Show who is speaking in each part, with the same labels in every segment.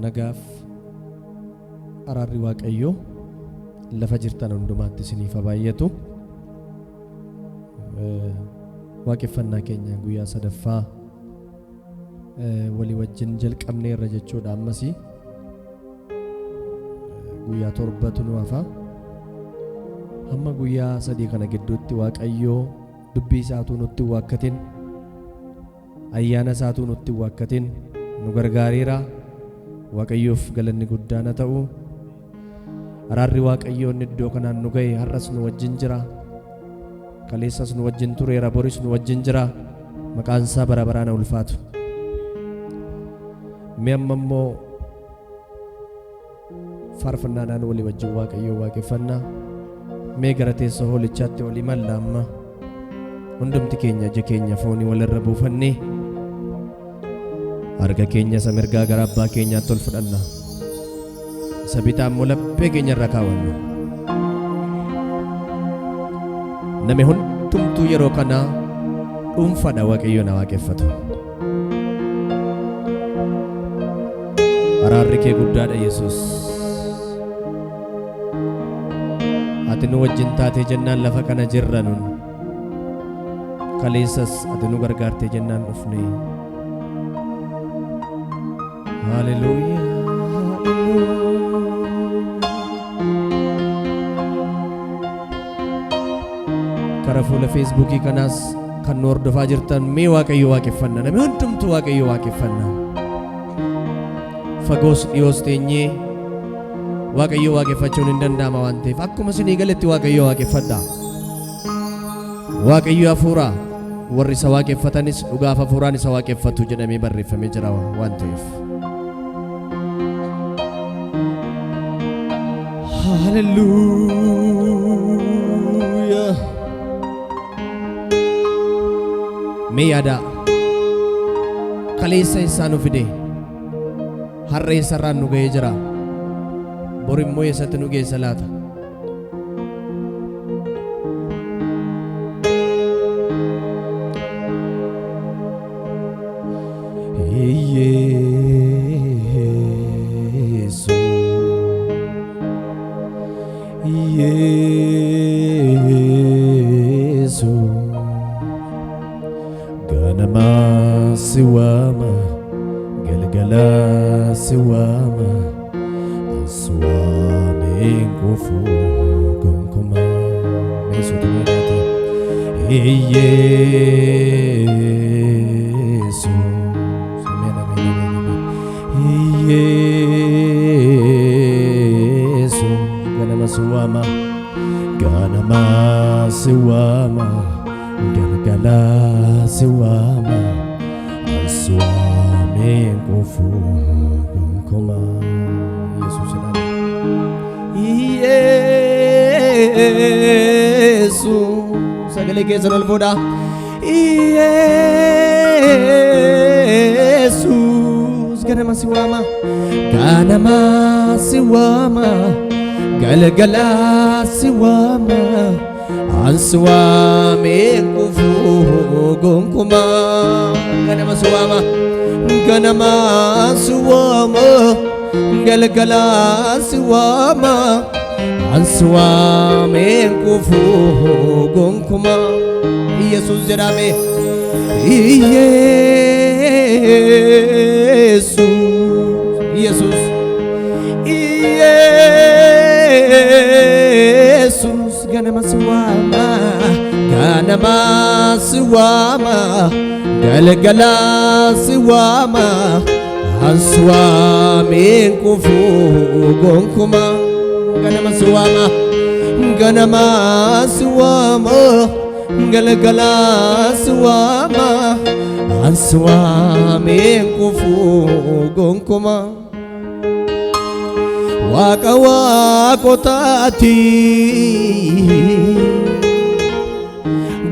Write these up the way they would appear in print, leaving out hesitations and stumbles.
Speaker 1: nagaaf araarri Waaqayyoo lafa jirtan hundumaatti isiniif haa baay'atu. Waaqeffannaa keenya guyyaa sadaffaa walii wajjin jalqabneerra jechuudha. Ammas guyyaa torbatu nu hafa. Hamma guyyaa sadii kana gidduutti Waaqayyoo dubbii isaatuu nutti waakkatin, ayyaana isaatuu nutti waakkatin nu gargaareera. Waaqayyoof galanni guddaan haa ta'u. Araarri Waaqayyoo inni iddoo kanaan nu ga'e har'as nu wajjin jira. Kaleessas nu wajjin tureera, boris nu wajjin jira. Maqaan isaa bara baraan haa ulfaatu. Mee amma immoo faarfannaadhaan walii wajjin Waaqayyoo waaqeffannaa. Mee gara teessoo hoolichaatti walii malla amma hundumti keenya ija keenya foonii walirra buufannee harka keenya isa mirgaa gara abbaa keenyaatti ol fudhanna. Isa bitaa immoo laphee keenya irra kaawwanna. Namni hundumtuu yeroo kana dhuunfaadha Waaqayyoon haa waaqeffatu. Araarri kee guddaadha Yesuus. Ati nu wajjin taatee jennaan lafa kana jirra nun. Kaleessas ati nu gargaartee jennaan dhufne. Hallelujah. Karaa fuula Facebookii kanaas kan nu hordofaa jirtan mee Waaqayyo waaqeffanna. Namni hundumtuu Waaqayyo waaqeffanna. Fagoos dhiyoos teenyee Waaqayyo waaqeffachuun hin danda'ama waan ta'eef akkuma isinii galetti Waaqayyo waaqeffadhaa. Waaqayyo hafuura, warri isa waaqeffatanis dhugaaf hafuuraan isa waaqeffatu jedhamee barreeffamee jira waan ta'eef. Hallelujah. Mee yaadaa kaleessa isaa nu fide har'a eessarraan nu ga'ee jira. Bor immoo eessatti nu geessa laata? Yesu ganama si waama, galgala si waama, answaamen kufu gonkuma. Yesu tumerati Yesu amen amen amen. Yesu ganama si waama, ganama si waama, galgala si waama, answaamen kufu gonkuma. Yesus sedang Yesus sagale keessa ol fuudha. Yesus ganama si waama, ganama si waama, galgala si waama, answaamen kufu gonkuma. Ganama si waama, ganama si waama, galgala si waama, answaamen kufu gonkuma. Yesus jedhame Yesus Yesus ganama si waama, ganama si waama, galgala si waama, answaamen kufu gonkuma. Ganama si waama, ganama si waama, galgala si waama, answaamen kufu gonkuma. Waaqa waaqotaati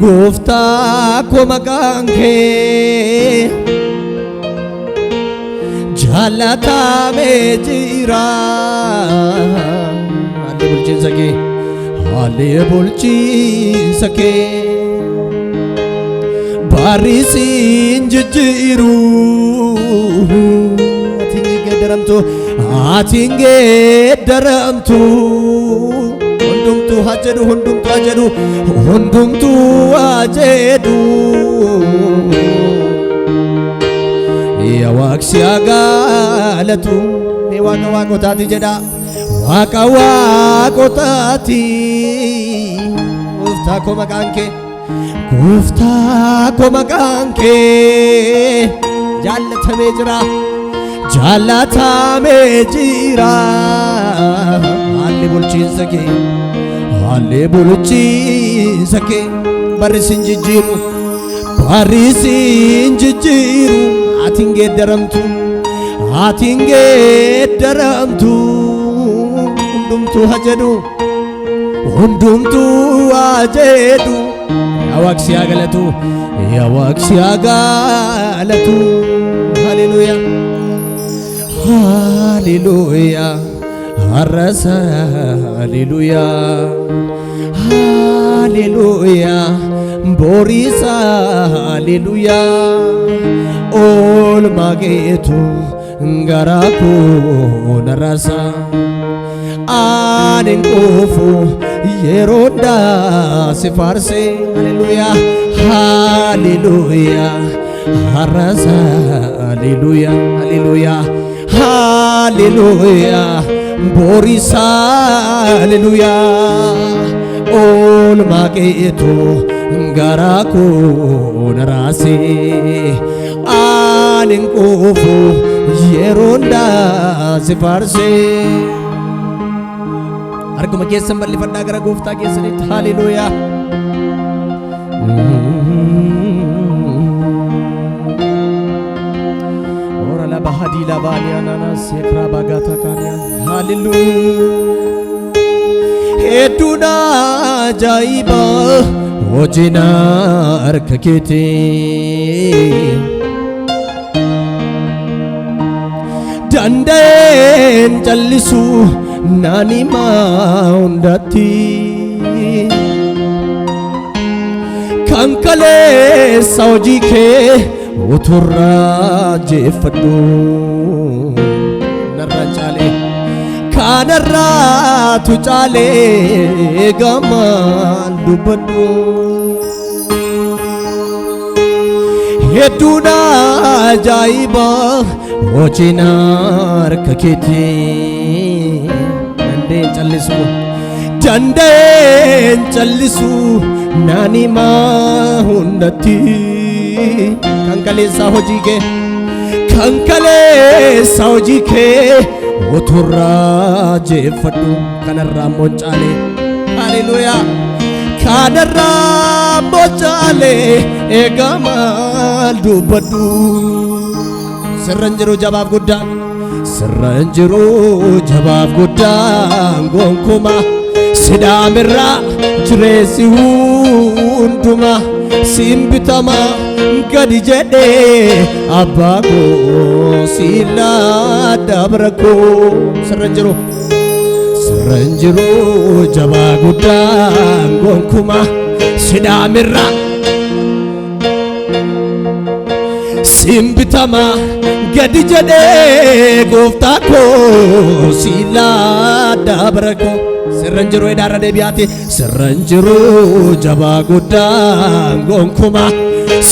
Speaker 1: gooftaa koo maqaan kee jaalatamee jira. Haalli bulchiinsa kee, haalli bulchiinsa kee baariisiin jijjiiru ati ni geeddaramtu atiin geeddaramtu hundumtuu haa jedhu hundumtuu haa jedhu hundumtuu haa jedhu yaa waaqsi haa gaalatu waaqa waaqotaati jedha waaqa waaqotaati gooftaa koo maqaan kee gooftaa koo maqaan kee jaallatamee jira jaallatamee jira haalli bulchiinsa kee barri sin jijjiiru atiin geeddaramtu hundumtuu haa jedhu yaa waaqsi haa galatu yaa waaqsi haa galatu haleluuyaa haleluuyaa har'asa haleluuyaa haleluuyaa booriisa haleluuyaa oolmaa keetu garaa koo narraasa anin quufu yeroo hundaa si faarse haleluuyaa haleluuyaa har'asa haleluuyaa haleluuyaa haleluuyaa booriisa haleluuyaa oolmaa keetu garaa koo narraase anin quufu yeroo hundaa si faarse harkuma keessan bal'ifadhaa gara gooftaa keessanitti haleluuyaa ora la bahadi la bania nana sekra bagata kanya haleluuyaa hedduudha ajaa'iba hojii harka keetii danda'een callisu naanimaa hundatti kan kaleessa hojii kee uturraa jeeffadhu narra caalee kanarraatu caalee gamaan dubbadhu hedduudha ajaa'iba hojii harka keetii danda'een callisu naanimaa hundatti kan kaleessa hojii kee uturraa jeeffadhu kanarraa immoo caalee haleluuyaa kanarraa immoo caalee eegaa maal dubbadhu sirra hin jiru jabaaf guddaan sirra hin jiru jabaaf guddaan gonkumaa sidaamirraa jireessi hundumaa siin bitamaa gadi jedhee abbaa koo siilaa dabra koo sirra hin jiru jabaa guddaan gonkumaa sidaamirraa siin bitamaa gadi jedhee gooftaa koo siilaa dabra koo sirra hin jiru edaarra deebi'aati sirra hin jiru jabaa guddaan gonkumaa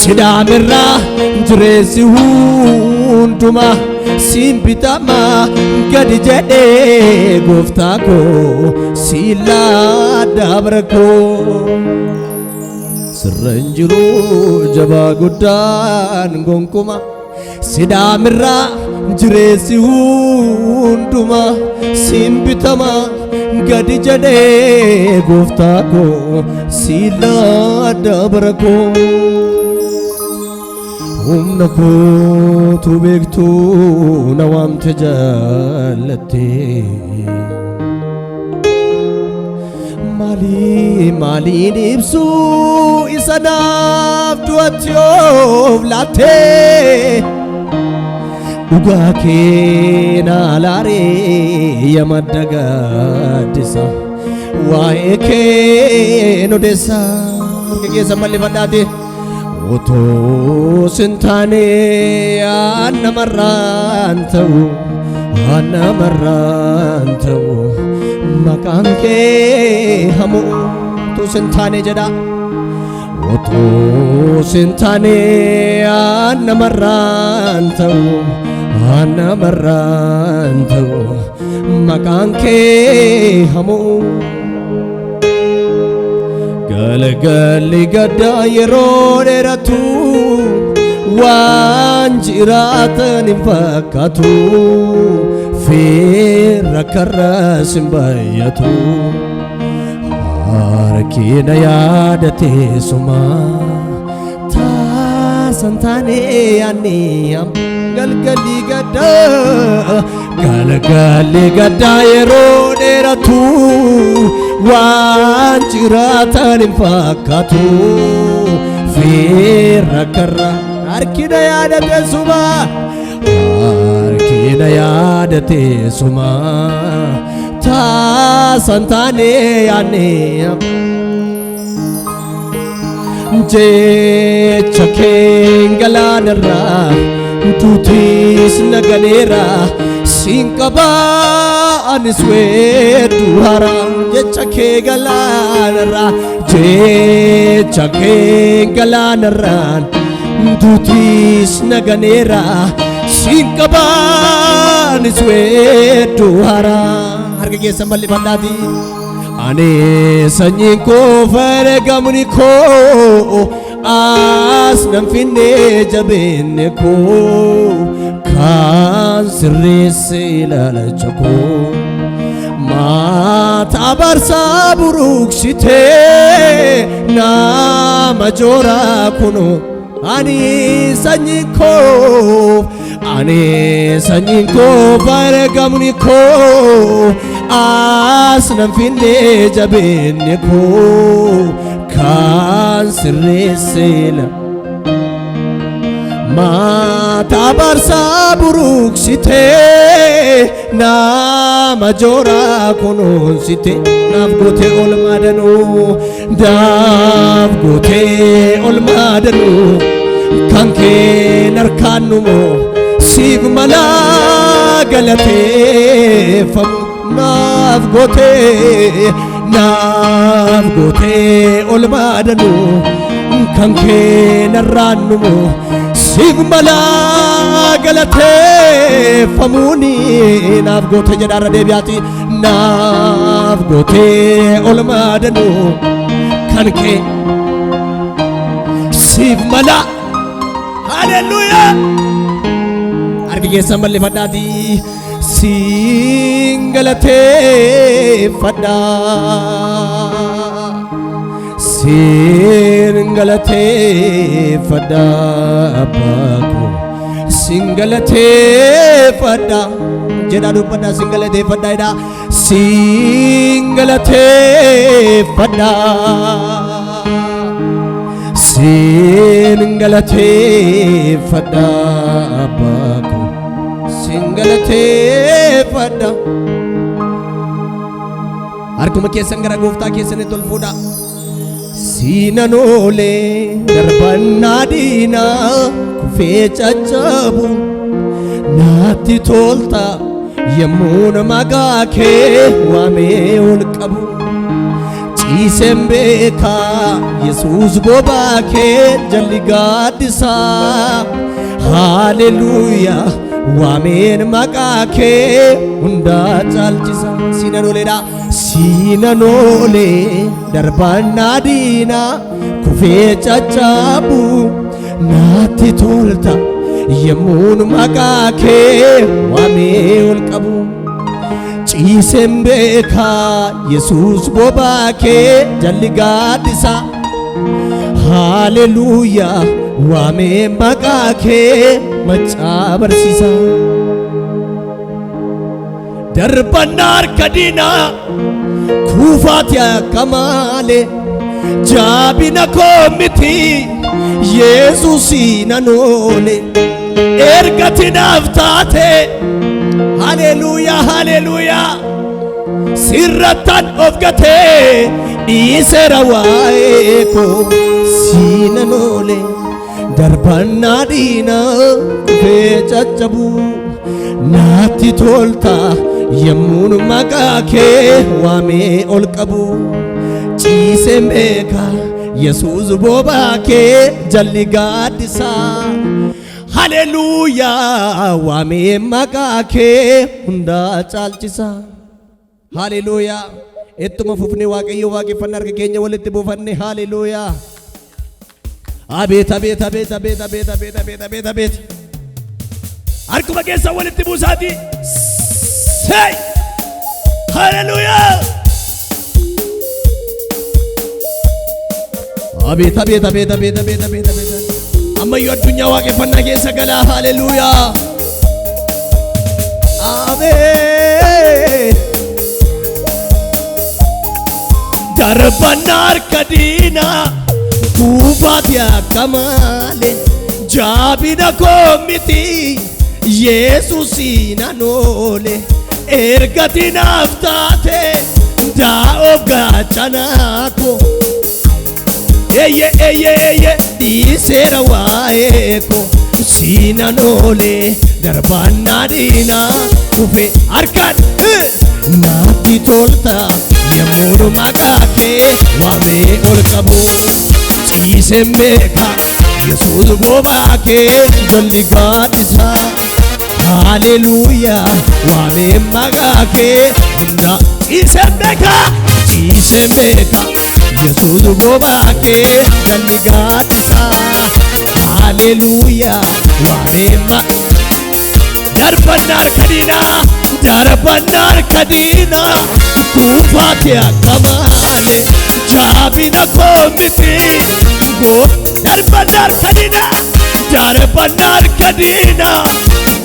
Speaker 1: sidaamirraa jireessi hundumaa siin bitamaa gadi jedhee gooftaa koo siilaa dabra koo sirra hin jiru jabaa guddaan gonkumaa sidaamirraa jireessi hundumaa siin bitamaa gadi jedhee gooftaa koo siilaa dabra koo humna kootu beektuu na waamte jaallattee maaliin ibsuu isa naaf du'atti of laattee dhugaa kee naa laaree yamadda gaaddisa waa'ee kee odeessa harka keessa bal'ifadhaate otoo sin taane namarraan ta'u Ana marrantu maqaan kee hamuutu sin taane jedha utuu sin taane ana marrantu maqaan kee hamuu galgalli gaddaa yeroo dheeratu waan jiraatan hin fakkaatu firra karras hin baay'atu harki na yaadatee suma taasan taane yaanni galgalli gaddaa yeroo dheeratu waan jiraatan hin fakkaatu firra karra harki na yaadatee suma taasan taane yaanni jecha kee galaanarraa tuutis naganeera siin qabaa anis weeddu hara jecha kee galaanarraan tuutis naganeera siin qabaa anis weeddu hara harka keessan bal'ifadhaati ani sanyiin koo fayyadamuun koo as nan finne jabeenne koo kan sirreesse ilaalacha koo maata barsaa buruuksitee nama jooraa kuno ani sanyiin koo fayyadamuun koo as nan finne jabeenne koo kan sirreesse maata barsaa buruuksitee nama jooraa kunuunsite naaf gootee olmaa danuu kan keen harkaannu moo siif malaa galateeffamu naaf gootee olmaa danuu kan keen harraannu moo siif malaa galateeffamuuni naaf gootee jedhaarra deebi'aati naaf gootee olmaa danuu kan kee siif malaa haleluuyaa harki keessan bal'ifadhaati siin galateeffadha siin galateeffadha abbaa koo siin galateeffadha jedhaa dubbadha siin galateeffadha jedhaa siin galateeffadha siin galateeffadha abbaa koo siin galateeffadha harkuma keessan gara gooftaa keessanitti ol fuudha siinan oolee darbannaa diinaa kufee caccabu naatti tolta yemmuun maqaa kee waamee ol qabu ciiseen beekaa Yesuus bobaa kee jalli gaaddisaa haleluuyaa waameen maqaa kee hundaa caalchisa siinan ooleedha siinan oolee darbannaa diinaa kufee caccabu naatti tolta yemmuun maqaa kee waamee ol qabu ciiseen beekaa Yesuus bobaa kee jalli gaaddisa haleluuyaa waamee maqaa kee maccaa barsiisa darbannaa harka diinaa kuufaati akka malee jaabina koo miti Yesuusii nan oole ergati naaf taate haleluuyaa haleluuyaa sirrattan of gatee dhiiseera waa'ee koo sii nan oole darbannaa diinaa kufee caccabu naatti tolta yemmuun maqaa kee waamee ol qabu ciiseen beeka Yesuus boobaa kee jalli gaaddisaa haleluuyaa waamee maqaa kee hundaa caalchisa haleluuyaa ittuma fufnee waaqayyo waaqeffannaa harka keenya walitti buufanne haleluuyaa abeet abeet abeet abeet abeet abeet abeet abeet abeet harkuma keessa walitti buusaati say haleluuyaa abeet abeet abeet abeet abeet abeet abeet ammayyu addunyaa waaqeffannaa keessa galaa haleluuyaa abeet darbannaa harka diinaa kuufaati akka malee jaabina koo miti Yesuusiin anoole ergati naaf taate daa'oof gaachanaa koo eye dhiiseera waa'ee koo siin anoole darbannaa diinaa kufe harkaan naatti tolta yemmuu maqaa kee waamee ol qabu ciiseen beeka Yesuus boobaa kee jalli gaaddisaa haleluuyaa waamee maqaa kee hunda ciiseen beeka Yesuus boobaa kee jalli gaaddisaa haleluuyaa waamee darbannaa harka diinaa kuufaati akka malee jaabina koo miti darbannaa harka diinaa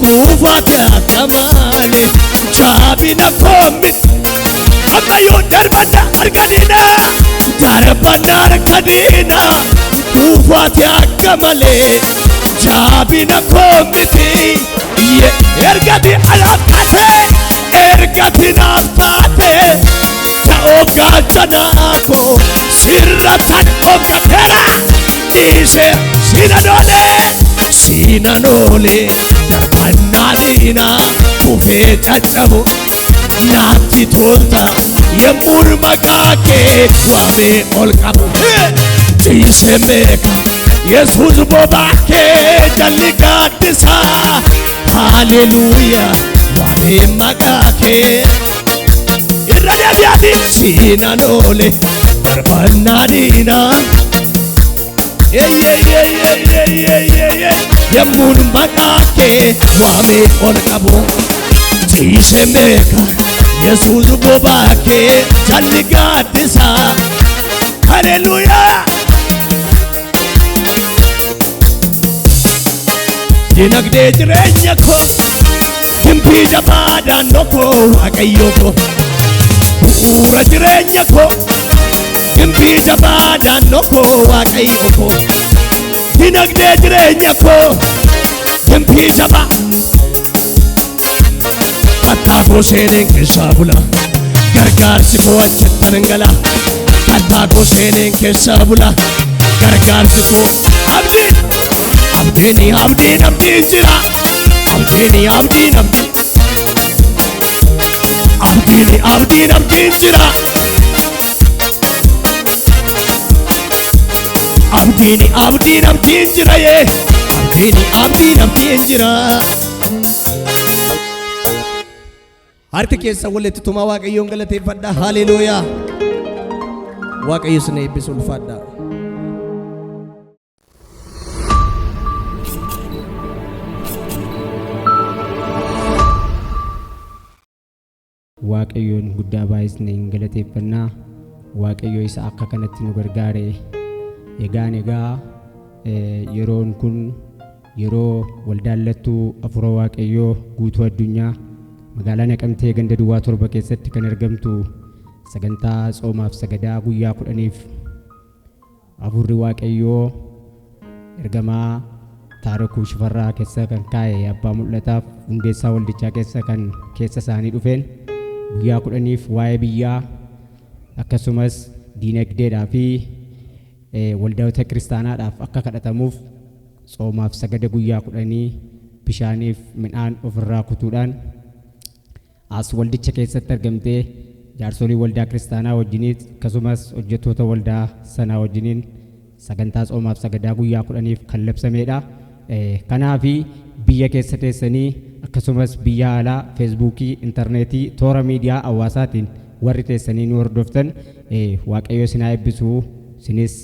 Speaker 1: kuufaati akka malee jaabina koo miti ammayyuu darbannaa harka diinaa kuufaati akka malee jaabina koo miti ergati anaaf taate ergati naaf taate ta'oo gaachanaa koo sirra tan obgateera dhiisee siinan oolee darbannaa diinaa kufee caccabu naatti tolta yemmuun maqaa kee waamee ol qabu ciiseen beeka Yesuus boobaa kee jalli gaaddisaa haleluuyaa waamee maqaa kee irra deebi'aati siinan oolee darbannaa diinaa yemmuun maqaa kee waamee ol qabu ciiseen beeka Yesuus boobaa kee jalli gaaddisaa haleluuyaa dinagdee jireenya koo dimbii jabaa daannoo koo waaqayyo koo bu'uura jireenya koo dimbii jabaa daannoo koo waaqayyo koo dinagdee jireenya koo dimbii jabaa kattaa koo seeneen keessaa bula gargaarsi koo achitti dhangala kattaa koo seeneen keessaa bula gargaarsi koo abdiin jira abdiin jira abdiin jira yee abdiin jira harka keessa walitti tumaa waaqayyoon galateeffadhaa haleluuyaa waaqayyo isin eebbisu ulfaadhaa
Speaker 2: waaqayyoon guddaa baay'isneen galateeffannaa waaqayyo isa akka kanatti nu gargaare egaa yeroon kun yeroo waldaallattuu afura waaqayyoo guutuu addunyaa magaalaa Naqamtee ganda Duwwaa 7 keessatti kan argamtu sagantaa tsoomaaf sagadaa guyyaa 10f afurri waaqayyoo ergamaa Taarikuu Shifarraa keessa kan kaa'e abbaa mul'ataaf hundeessaa waldichaa keessa isaanii dhufeen guyyaa 10f waa'ee biyyaa akkasumas diinagdeedhaa fi waldaawwan kiristaanaadhaaf akka kadhatamuuf tsoomaaf sagada guyyaa 10 bishaaniif midhaan ofirraa kutuudhaan as waldicha keessatti argamtee jaarsolii waldaa kiristaanaa wajjiniin akkasumas hojjettoota waldaa sanaa wajjiniin sagantaa soomaaf sagadaa guyyaa 10f kan labsameedha. Kanaaf biyya keessa teessanii akkasumas biyya alaa feesbuukii, intarneetii, toora miidiyaa hawaasaatiin warri teessanii nu hordoftan Waaqayyo isin haa eebbisu, isinis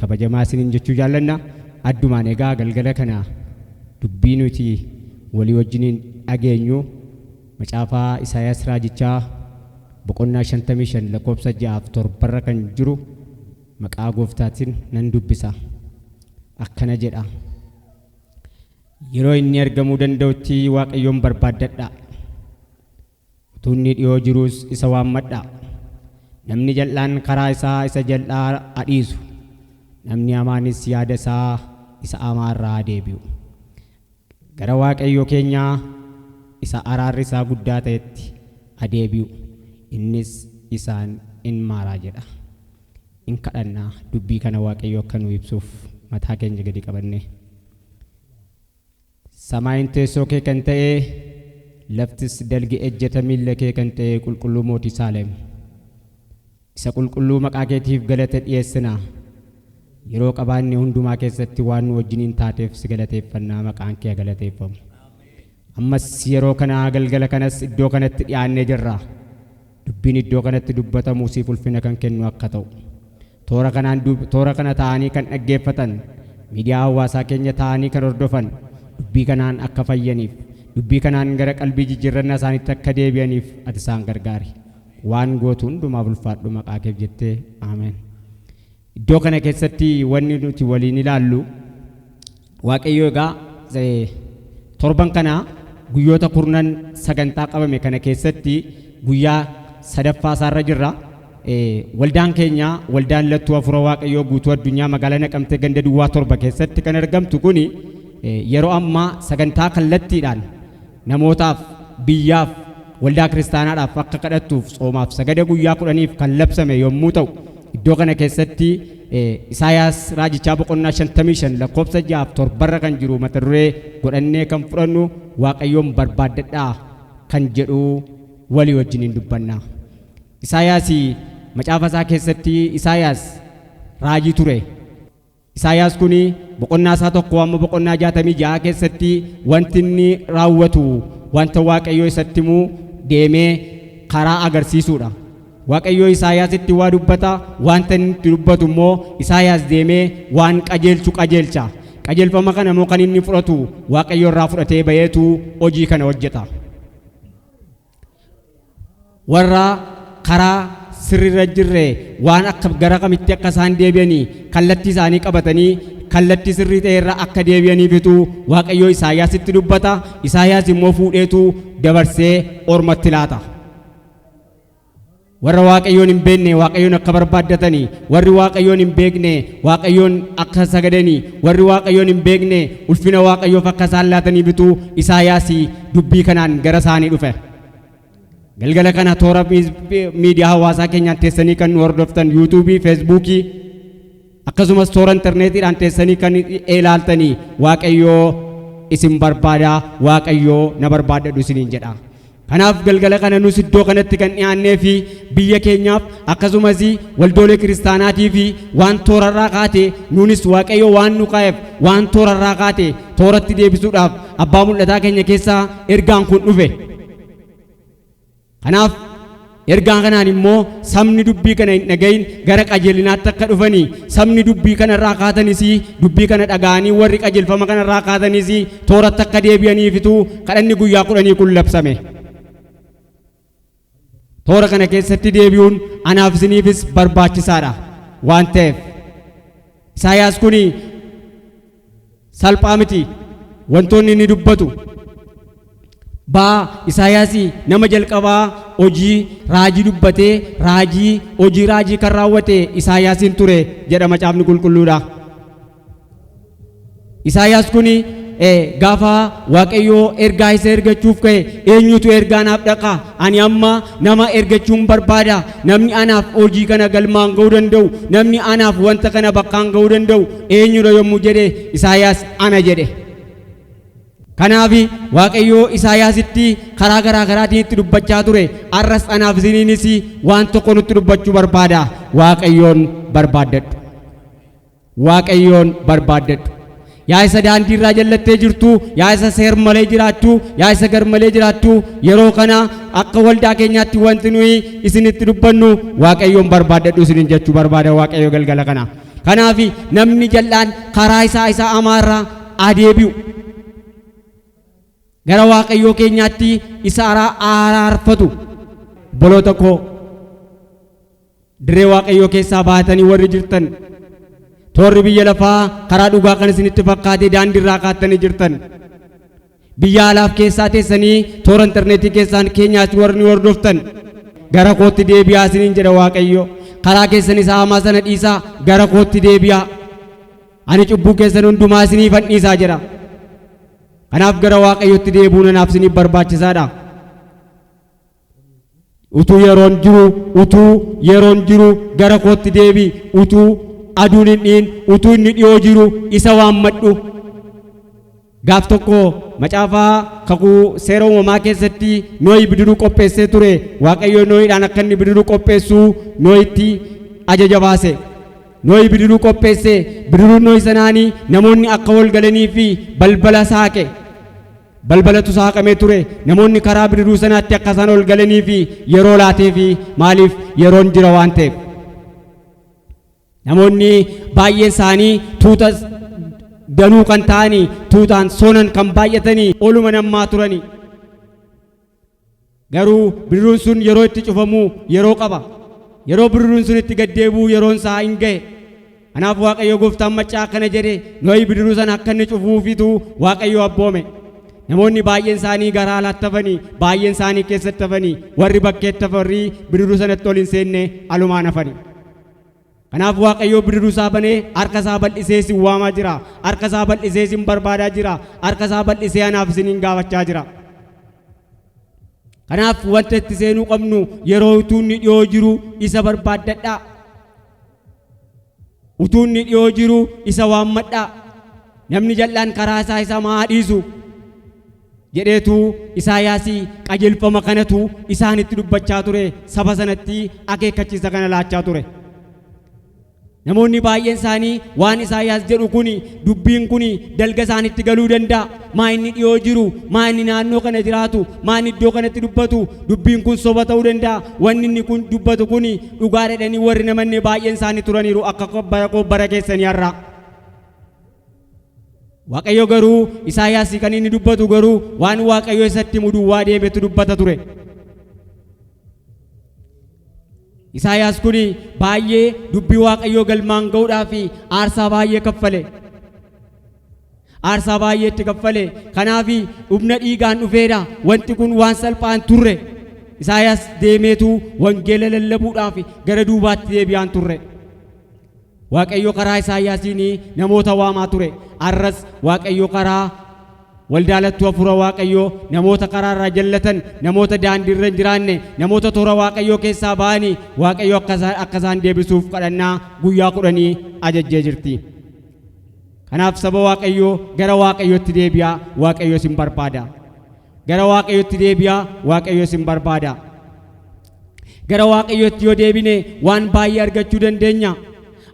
Speaker 2: kabajamaa isiniin jechuu jaallanna. Addumaan egaa galgala kana dubbii nuti walii wajjiniin dhageenyu macaafaa Isaayaas raajichaa boqonnaa 55 lakkoofsa 6-7 kan jiru maqaa gooftaatiin nan dubbisa. Akkana jedha: yeroo inni argamuu danda'utti Waaqayyoon barbaaddadhaa, utuu inni dhiyoo jiruus isa waammadhaa. Namni jal'aan karaa isaa isa jal'aa adhiisu, namni hamaanis yaada isaa isa hamaarraa deebi'u. Gara Waaqayyo keenyaa isa araarri isaa guddaa ta'etti adeebi'u, innis isaan in maaraa jedha. In kadhannaa dubbii kana Waaqayyo akka nu ibsuuf mataa keenya gadi qabanne. Samaayin teessoo kee kan ta'e, laftis dalgi ejjeta miilla kee kan ta'e qulqulluu mootii Saalem, isa qulqulluu maqaa keetiif galata dhiyeessinaa. Yeroo qabaanne hundumaa keessatti waan nu wajjiniin taateef si galateeffannaa, maqaan kee galateeffamu. Ammas yeroo kana galgala kanas iddoo kanatti dhiyaannee jirra. Dubbiin iddoo kanatti dubbatamu siif ulfina kan kennu akka ta'u, toora kana ta'anii kan dhaggeeffatan, miidiyaa hawaasaa keenya ta'anii kan hordofan dubbii kanaan akka fayyaniif, dubbii kanaan gara qalbii jijjiirrannaa isaaniitti akka deebi'aniif ati isaan gargaari. Waan gootu hundumaaf ulfaadhu maqaa keef jettee aameen. Iddoo kana keessatti wanni nuti waliin ilaallu, Waaqayyo egaa torban kana guyyoota 10 sagantaa qabame kana keessatti guyyaa 3ffaa isaarra jirra. Waldaan keenya, waldaan lattuu Hafuura Waaqayyoo guutuu addunyaa magaalaa Naqamtee ganda Duwwaa 7 keessatti kan argamtu kuni yeroo ammaa sagantaa kallattiidhaan namootaaf, biyyaaf, waldaa kiristaanaadhaaf akka kadhattuuf soomaaf sagada guyyaa 10f kan labsame yommuu ta'u, iddoo kana keessatti Isaayaas raajichaa boqonnaa 55 lakkoofsa 6-7 kan jiru mata duree godhannee kan fudhannu Waaqayyoon barbaaddadhaa kan jedhu walii wajjiniin dubbanna. Isaayaas macaafa isaa keessatti Isaayaas raajii ture. Isaayaas kuni boqonnaa isaa 1 amma boqonnaa 66 keessatti wanti inni raawwatu, wanta Waaqayyo isatti himuu deemee karaa agarsiisuudha. Waaqayyo Isaayaasitti waa dubbata, wanta inni dubbatu immoo Isaayaas deemee waan qajeelchu qajeelcha. Qajeelfama kana immoo kan inni fudhatu Waaqayyo irraa fudhatee bayeetu hojii kana hojjeta. Warra karaa sirriirra jirre waan akka gara kamitti akka isaan deebi'anii kallattii isaanii qabatanii kallattii sirrii ta'e irra akka deebi'aniifitu Waaqayyo Isaayaasitti dubbata. Isaayaas immoo fuudheetu dabarsee ormatti laata. Warra Waaqayyoon hin beekne Waaqayyoon akka barbaaddatanii, warri Waaqayyoon hin beekne Waaqayyoon akka sagadanii, warri Waaqayyoon hin beekne ulfina Waaqayyoof akka isaan laataniifitu Isaayaas dubbii kanaan gara isaanii dhufe. Galgala kana toora miidiyaa hawaasaa keenyaan teessanii kan nu hordoftan, yuutuubii, feesbuukii akkasumas toora intarneetiidhaan teessanii kan ilaaltanii Waaqayyoo isin barbaada, Waaqayyoo na barbaadadhu isiniin jedha. Kanaaf galgala kana nus iddoo kanatti kan dhiyaannee fi biyya keenyaaf akkasumas waldoolee kiristaanaatii fi waan toorarraa kaate nuunis Waaqayyo waan nu kaa'eef waan toorarraa kaate tooratti deebisuudhaaf abbaa mul'ataa keenya keessaa ergaan kun dhufe. Kanaaf ergaan kanaan immoo sabni dubbii kana hin dhagayin gara qajeelinaatti akka dhufanii, sabni dubbii kanarraa kaatanis dubbii kana dhaga'anii warri qajeelfama kanarraa kaatanis tooratti akka deebi'aniifitu kadhanni guyyaa 10 kun labsame. Toora kana keessatti deebi'uun anaaf isiniifis barbaachisaadha waan ta'eef. Isaayaas kuni salphaa miti wantoonni inni dubbatu. Isaayaas nama jalqabaa hojii raajii dubbatee hojii raajii kan raawwate Isaayaasiin ture jedha macaafni qulqulluudha. Isaayaas kuni gaafa Waaqayyo ergaa isa ergachuuf ka'e, eenyutu ergaa naaf dhaqa, ani amma nama ergachuun barbaada, namni anaaf hojii kana galmaan ga'uu danda'u, namni anaaf wanta kana bakkaan ga'uu danda'u eenyudha yommuu jedhe Isaayaas ana jedhe. Kanaafi Waaqayyo Isaayaasitti karaa garaa garaatiin itti dubbachaa ture. Arras anaaf isiniinis waan tokko nutti dubbachuu barbaada. Waaqayyoon barbaaddadhu. Waaqayyoon barbaaddadhu. Yaa isa daandii irraa jallattee jirtu, yaa isa seer malee jiraattu, yaa isa gar malee jiraattu, yeroo kana akka waldaa keenyaatti wanti nuyi isinitti dubbannu Waaqayyoon barbaaddadhu isiniin jechuu barbaada Waaqayyo galgala kana. Kanaafi namni jal'aan karaa isaa amaarraa adeebi'u. Gara Waaqayyoo keenyaatti isa araarfatu. Boloota koo dirree Waaqayyoo keessaa baatanii warri jirtan, toorri biyya lafaa karaa dhugaa kan isinitti fakkaate daandii irraa kaattanii jirtan, biyya alaaf keessaa teessanii toora intarneetii keessaan keenyaatti warri hordoftan, gara kootti deebi'aa isiniin jedha Waaqayyo. Karaa keessan isa hamaa sana dhiisaa gara kootti deebi'aa. Ani cubbuu keessan hundumaa isiniif dhiisaa jedha. Kanaaf gara Waaqayyootti deebi'uun anaaf isiniif barbaachisaadha. Utuu yeroon jiru gara kootti deebi'i. Utuu aduun hin dhiin, utuu inni dhiyoo jiru isa waammadhu. Gaaf tokko macaafaa kakuu seera uumamaa keessatti Noohi bidiruu qopheessee ture. Waaqayyo Noohiidhaan akka inni bidiruu qopheessu Noohitti ajaja baase. Noohi bidiruu qopheesse. Bidiruu Noohi sanaanii namoonni akka wal galanii fi balbala saaqe. Balbalatu saaqamee ture. Namoonni karaa bidiruu sanaatti akka isaan ol galanii fi yeroo laatee fi maaliif yeroon jira waan ta'eef. Namoonni baay'een isaanii tuuta danuu kan ta'anii, tuutaan soonan kan baay'atanii oluma namaa turanii. Garuu bidiruun sun yeroo itti cufamu yeroo qaba. Yeroo bidiruun sun itti gaddeebi'u yeroon isaa hin ga'e. Kanaaf Waaqayyo Gooftaan maccaa akkana jedhe Noohi bidiruu sana akka inni cufuufitu Waaqayyo abboome. Namoonni baay'een isaanii gara alaatti hafanii, baay'een isaanii keessatti hafanii, warri bakkeetti warri bidiruu sanatti ol hin seenne alumaan hafanii. Kanaaf Waaqayyo bidiruu isaa banee harka isaa bal'isee isin waamaa jira. Harka isaa bal'isee isin barbaadaa jira. Harka isaa bal'isee anaaf isiniin gaafachaa jira. Kanaaf wanta itti seenuu qabnu yeroo utuu inni dhiyoo jiru isa barbaaddadhaa. Utuu inni dhiyoo jiru isa waammadhaa. Namni jal'aan karaa isaa isa maa dhiisu jedheetu Isaayaas qajeelfama kanatu isaanitti dubbachaa ture. Saba sanatti akeekkachiisa kana laachaa ture. Namoonni baay'een isaanii waan Isaayaas jedhu kuni, dubbiin kuni dalga isaanitti galuu danda'a. Maa inni dhiyoo jiru, maa inni naannoo kana jiraatu, maa inni iddoo kanatti dubbatu, dubbiin kun soba ta'uu danda'a. Wanni inni kun dubbatu kuni dhugaa jedhanii warri namanne baay'een isaanii turaniiru akka bara keessanii har'a. Waaqayyo garuu Isaayaas kan inni dubbatu garuu waan Waaqayyo isatti himu duwwaa deemetu dubbata ture. Isaayaas kuni baay'ee dubbii Waaqayyoo galmaan ga'uudhaaf aarsaa baay'ee kaffale. Aarsaa baay'ee itti kaffale. Kanaaf humna dhiigaan dhufeedha. Wanti kun waan salphaan turre. Isaayaas deemeetu wangeela lallabuudhaaf gara duubaatti deebi'aan turre. Waaqayyo karaa Isaayaasiin namoota waamaa ture. Arras Waaqayyo karaa waldaalattuu hafuura Waaqayyoo namoota karaarraa jallatan, namoota daandiirra hin jiraanne, namoota toora Waaqayyoo keessaa ba'anii Waaqayyo akka isaan deebisuuf kadhannaa guyyaa 10 ajajjee jirti. Kanaaf saba Waaqayyoo gara Waaqayyootti deebi'aa, Waaqayyo isin barbaada. Gara Waaqayyootti deebi'aa, Waaqayyo isin barbaada. Gara Waaqayyootti yoo deebine waan baay'ee argachuu dandeenya.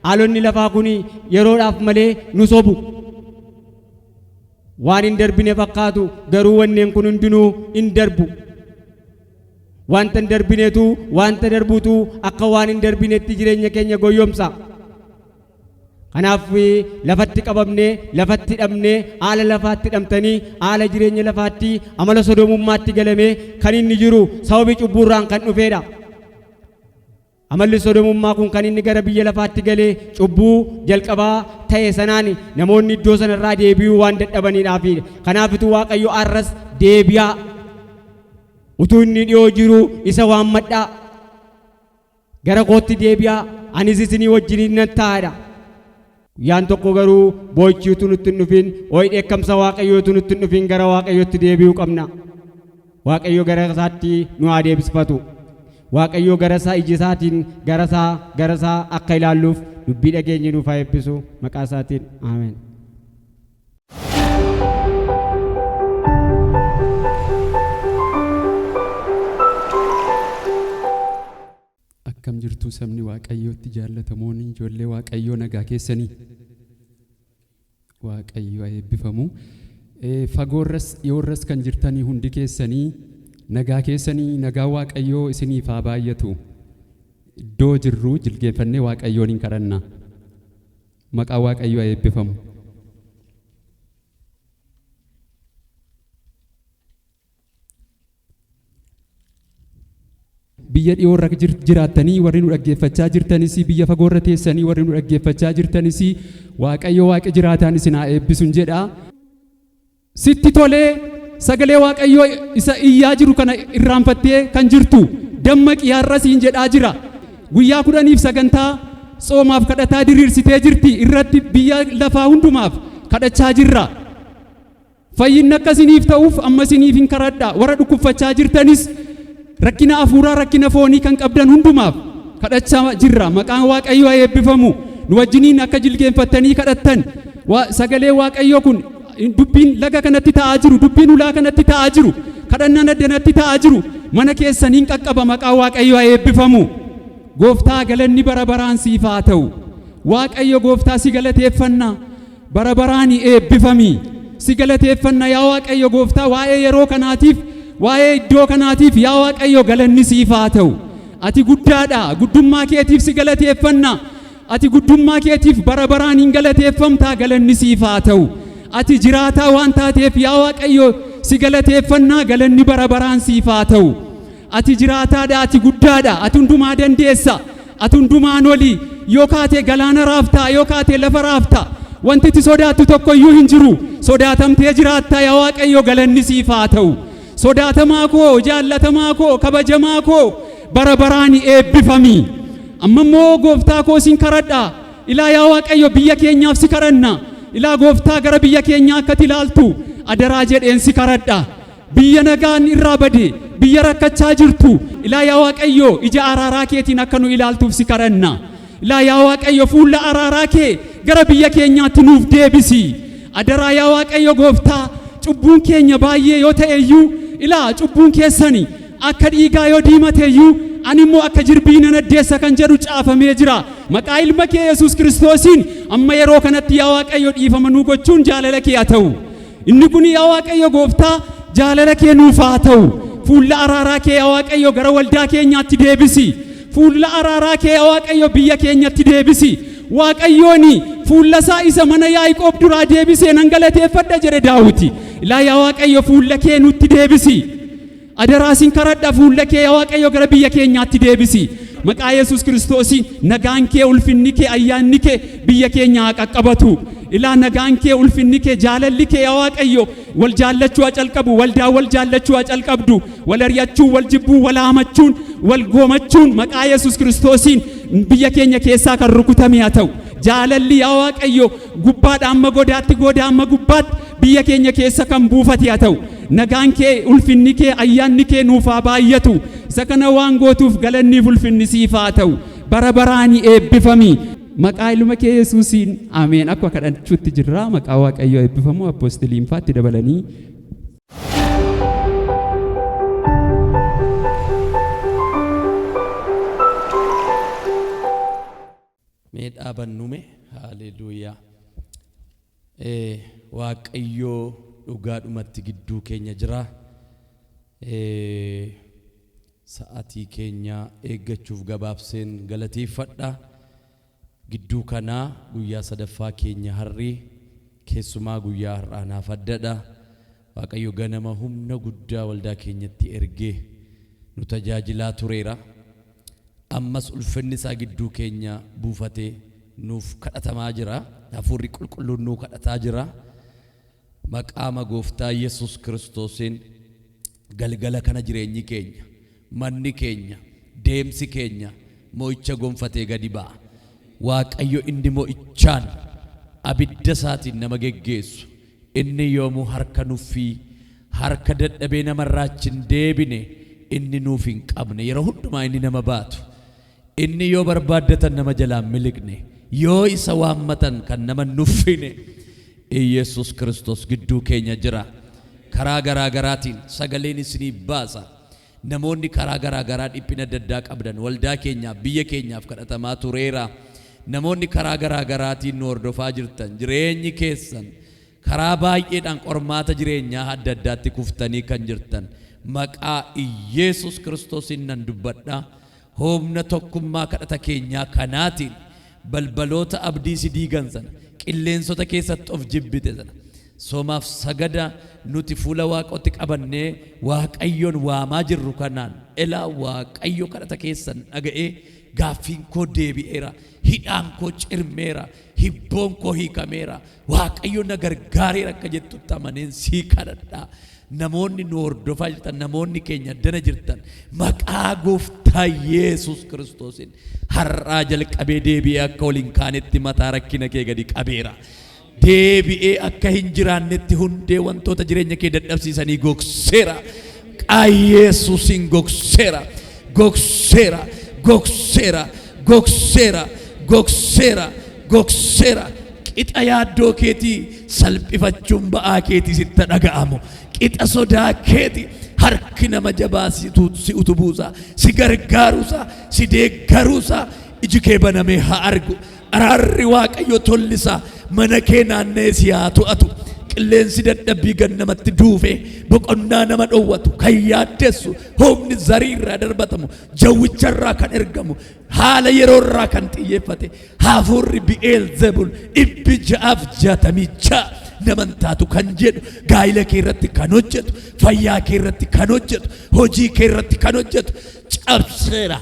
Speaker 2: Haalonni lafaa kun yeroodhaaf malee nu sobu. Waan hin darbine fakkaatu garuu wanneen kun hundinuu hin darbu. Wanta hin darbinetu wanta darbutu akka waan hin darbinetti jireenya keenya goyyomsa. Kanaaf lafatti qabamnee, lafatti hidhamnee, haala lafaatti hidhamtanii, haala jireenya lafaatti, amala sodomummaatti galamee kan inni jiru sababii cubbuurraan kan dhufeedha. Amalli sodomummaa kun kan inni gara biyya lafaatti galee cubbuu jalqabaa ta'e sanaan namoonni iddoo sanarraa deebi'uu waan dadhabaniidhaaf. Kanaafitu Waaqayyo arras deebi'aa. Utuu inni dhiyoo jiru isa waammadhaa. Gara kootti deebi'aa. Anis isinii wajjin nan taa'adha. Guyyaan tokko garuu boo'ichiitu nutti hin dhufin, ho'i dheekkamsa Waaqayyootu nutti hin dhufin gara Waaqayyootti deebi'uu qabna. Waaqayyo gara isaatti nu haa deebisfatu. Waaqayyo gara isaa iji isaatiin gara isaa akka ilaalluuf dubbii dhageenye nuuf haa eebbisu maqaa isaatiin. Ameen.
Speaker 3: jirtu sabni Waaqayyootti jaallatamoon ijoollee Waaqayyoo nagaa keessanii Waaqayyo eebbifamu. Fagoorras dhiyoorras kan jirtanii hundi keessanii nagaa keessanii nagaa Waaqayyoo isiniif haa baay'atu. Iddoo jirru jilgeeffannee Waaqayyoon hin kadhanna. Maqaa Waaqayyoo eebbifamu. Biyya dhiyoorra jiraattanii warri nu dhaggeeffachaa jirtanis biyya fagoorra teessanii warri nu dhaggeeffachaa jirtanis Waaqayyo Waaqa jiraataan isin haa eebbisun jedha. Sitti tolee sagalee Waaqayyoo isa iyyaa jiru kana irraanfattee kan jirtu dammaqii har'a siin jedhaa jira. Guyyaa 10 sagantaa soomaaf kadhataa diriirsitee jirti irratti biyya lafaa hundumaaf kadhachaa jirra. Fayyinni akkasiniif ta'uuf amma isiniif hin kadhadha. Warra dhukkubfachaa jirtanis rakkina hafuuraa rakkina foonii kan qabdan hundumaaf kadhachaa jirra. Maqaan Waaqayyoo eebbifamu. Nu wajjiniin akka jilgeenfattanii kadhattan sagalee Waaqayyoo kun dubbiin laga kanatti ta'aa jiru, dubbiin ulaa kanatti ta'aa jiru, kadhannaan addanatti ta'aa jiru mana keessaniin qaqqaba. Maqaan Waaqayyoo eebbifamu. Gooftaa galanni bara baraan siif haa ta'u. Waaqayyo Gooftaa si galateeffanna. Bara baraan eebbifami. Si galateeffanna yaa Waaqayyo Gooftaa waa'ee yeroo kanaatiif waa'ee iddoo kanaatiif yaa Waaqayyo galanni siif haa ta'u. Ati guddaadha. Guddummaa keetiif si galateeffanna. Ati guddummaa keetiif bara baraan hin galateeffamtaa. Galanni siif haa ta'u. Ati jiraataa waan taateef yaa Waaqayyo si galateeffannaa. Galanni bara baraan siif haa ta'u. Ati jiraataadha. Ati guddaadha. Ati hundumaa dandeessa. Ati hundumaan oli. Yoo kaatee galaana raaftaa, yoo kaatee lafa raaftaa, wanti itti sodaattu tokko iyyuu hin jiru. Sodaatamtee jiraattaa yaa Waaqayyo galanni siif haa ta'u. Sodaatamaa koo, jaallatamaa koo, kabajamaa koo bara baraan eebbifami. Amma immoo Gooftaa koo sin kadhadha. Ilaa yaa Waaqayyo biyya keenyaaf si kadhanna. Ilaa Gooftaa gara biyya keenyaa akkati ilaaltu adaraa jedheen si kadhadha. Biyya nagaan irraa bade, biyya rakkachaa jirtu ilaa yaa Waaqayyo ija araaraa keetiin akka nu ilaaltuuf si kadhanna. Ilaa yaa Waaqayyo fuula araaraa kee gara biyya keenyaatti nuuf deebisi. Adaraa yaa Waaqayyo Gooftaa cubbuun keenya baay'ee yoo ta'e iyyuu ilaa cubbuun keessani akka dhiigaa yoo diimate iyyuu ani immoo akka jirbii nan addeessa kan jedhu caafamee jira. Maqaa ilma kee Yesuus Kiristoosiin amma yeroo kanatti yaa Waaqayyo dhiifama nuu gochuun jaalala kee haa ta'u. Inni kun yaa Waaqayyo Gooftaa jaalala kee nuuf haa ta'u. Fuula araaraa kee yaa Waaqayyo gara waldaa keenyaatti deebisi. Fuula araaraa kee yaa Waaqayyo biyya keenyatti deebisi. Waaqayyooni fuula isaa isa mana Yaaqoob duraa deebisee nan galateeffadha jedhe Daawiti. Ilaa yaa Waaqayyo fuula kee nutti deebisi. Adaraa sin kadhadha fuula kee yaa Waaqayyo gara biyya keenyaatti deebisi. Maqaa Yesuus Kiristoosiin nagaan kee ulfinni kee ayyaanni kee biyya keenya haa qaqqabatu. Ilaa nagaan kee ulfinni kee jaalalli kee yaa Waaqayyo wal jaallachuu haa calqabu. Waldaa wal jaallachuu haa calqabdu. Wal ari'achuu, wal jibbuu, wal haamachuun, wal goomachuun maqaa Yesuus Kiristoosiin biyya keenya keessaa kan rukutame haa ta'u. Jaalalli yaa Waaqayyo gubbaadha amma godaatti, godaa amma gubbaatti biyya keenya keessa kan buufate haa ta'u. Nagaan kee ulfinni kee ayyaanni kee nuuf haa baay'atu. Isa kana waan gootuuf galanniif ulfinni siif haa ta'u. Bara baraan eebbifami. Maqaa ilma kee Yesuusiin ameen. Akka kadhachuutti jirra. Maqaa Waaqayyoo eebbifamu apostoliin faatti dabalanii
Speaker 1: mee dhaabannume. Haleluuyaa. Waaqayyoo dhugaadhumatti gidduu keenya jira. Sa'aatii keenya eeggachuuf gabaabseen galateeffadha. Gidduu kanaa guyyaa sadaffaa keenya harrii keessumaa guyyaa har'aanaaf addadha. Waaqayyo ganama humna guddaa waldaa keenyatti ergee nu tajaajilaa tureera. Ammas ulfinni isaa gidduu keenya buufatee nuuf kadhatamaa jira. Hafuurri qulqulluun nuu kadhataa jira. Maqaa Gooftaa Yesuus Kiristoosiin galgala kana jireenyi keenya, manni keenya, deemsi keenya mo'icha gonfatee gadi ba'a. Waaqayyo inni mo'ichaan abidda isaatiin nama geggeessu, inni yoomuu harka nuffii harka dadhabee namarraa hin deebine inni nuuf hin qabne, yeroo hundumaa inni nama baatu, inni yoo barbaaddatan nama jalaan miliqne, yoo isa waammatan kan nama nuffine. Yesuus Kiristoos gidduu keenya jira. Karaa garaa garaatiin sagaleen isinii baasa.
Speaker 4: namoonni karaa garaa garaa dhiphina adda addaa qabdan waldaa keenyaaf biyya keenyaaf kadhatamaa tureera. Namoonni karaa garaa garaatiin nu hordofaa jirtan jireenyi keessan karaa baay'eedhaan qormaata jireenyaa adda addaatti kuftanii kan jirtan maqaa Yesus Kiristoosiin nan dubbadha. Humna tokkummaa kadhata keenyaa kanaatiin balbaloota abdii si diigan sana qilleensota keessatti of jibbite sana soomaaf sagada nuti fuula Waaqootti qabannee Waaqayyoon waamaa jirru kanaan elaa Waaqayyo kadhata keessan dhaga'ee gaaffiin koo deebi'eera, hidhaan koo cirmeera, hibboon koo hiikameera, Waaqayyo na gargaareera akka jettutti amaneen sii kadhadha. Namoonni nu hordofaa jirtan, namoonni keenya dana jirtan maqaa Gooftaa Yesus Kiristoosiin har'aa jalqabee deebi'ee akka ol hin kaanetti mataa rakkina kee gadi qabeera. Deebi'ee akka hin jiraannetti hundee wantoota jireenya kee dadhabsiisanii gogseera. Maqaa Yesuusiin gogseera, gogseera, gogseera, gogseera, gogseera, gogseera. Qixa yaaddoo keetii salphifachuun ba'aa keetii sitti dhaga'amu. Qixa sodaa keetii harki nama jabaa si utubuusaa, si gargaaruusaa, si deeggaruusaa iji kee banamee haa argu. Araarri Waaqayyo tollisaa mana kee naannee si haa to'atu. Qilleensi dadhabbii gan namatti duufee boqonnaa nama dhowwatu kan yaaddessu humni zarii irraa darbatamu jawwicharraa kan ergamu haala yeroo irraa kan xiyyeeffate hafuurri Bi'eelzebul dhibbi ja'aaf 66 naman taatu kan jedhu gaa'ila kee irratti kan hojjetu, fayyaa kee irratti kan hojjetu, hojii kee irratti kan hojjetu cabseera,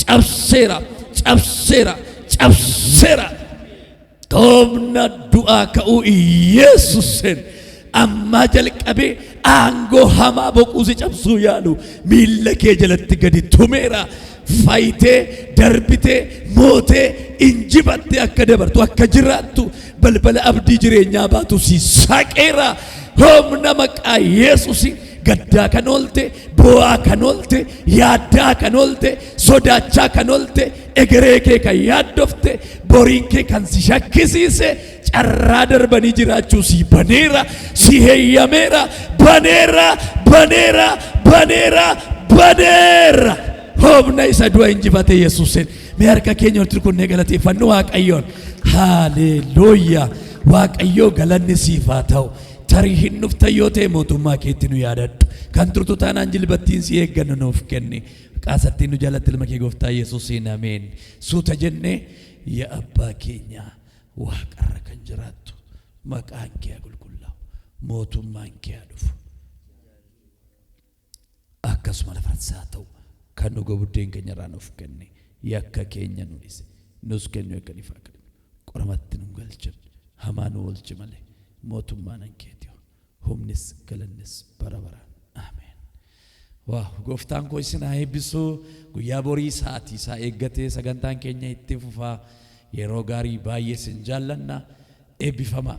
Speaker 4: cabseera, cabseera, cabseera. Humna du'aa ka'uu Yesuusiin amma jalqabee aangoo hamaa boquusi cabsuu yaalu miilla kee jalatti gadi tumeera. Faayitee darbitee mootee injibattee akka dabartu akka jiraattu balbala abdii jireenyaa baatu si saaqeera. Humna maqaa Yesuusiin gaddaa kan oolte, boo'aa kan oolte, yaaddaa kan oolte, sodaachaa kan oolte, egeree kee kan yaaddofte, boriin kee kan si shakkisiise carraa darbanii jiraachuu si baneera, si heeyyameera, baneera, baneera, baneera, baneera. Humna isa du'a injifate Yesuusiin mee harka keenya walitti rukunnee galateeffannu Waaqayyoon. Haleluuyaa. Waaqayyoo galanni siif haa ta'u. Tarii hin dhufta yoo ta'e mootummaa keetti nu yaadadhu. Kan turtu taanaan jilbattiin si eeggannu nuuf kenni. Qaasattiin nu jalatti ilma kee Gooftaa Yesuusiin ameen. Suuta jennee yaa abbaa keenya waaqarra kan jiraattu maqaan kee haa qulqullaa'u, mootummaan kee haa dhufu. Akkasuma lafarratti haa ta'u kan dhuga buddeen keenya irraa nuuf kenni. Yakka keenya nu dhiise nus kennu akka ni fakkatu. Qoramatti nu galchin hamaa nu oolchi malee mootummaan keeti. Humnis galannis bara baraan. Ameen. Waaw, Gooftaan koo isin haa eebbisu. Guyyaa borii sa'aatii isaa eeggatee sagantaan keenya itti fufaa. Yeroo gaarii baay'ee sin jaallanna. Eebbifamaa.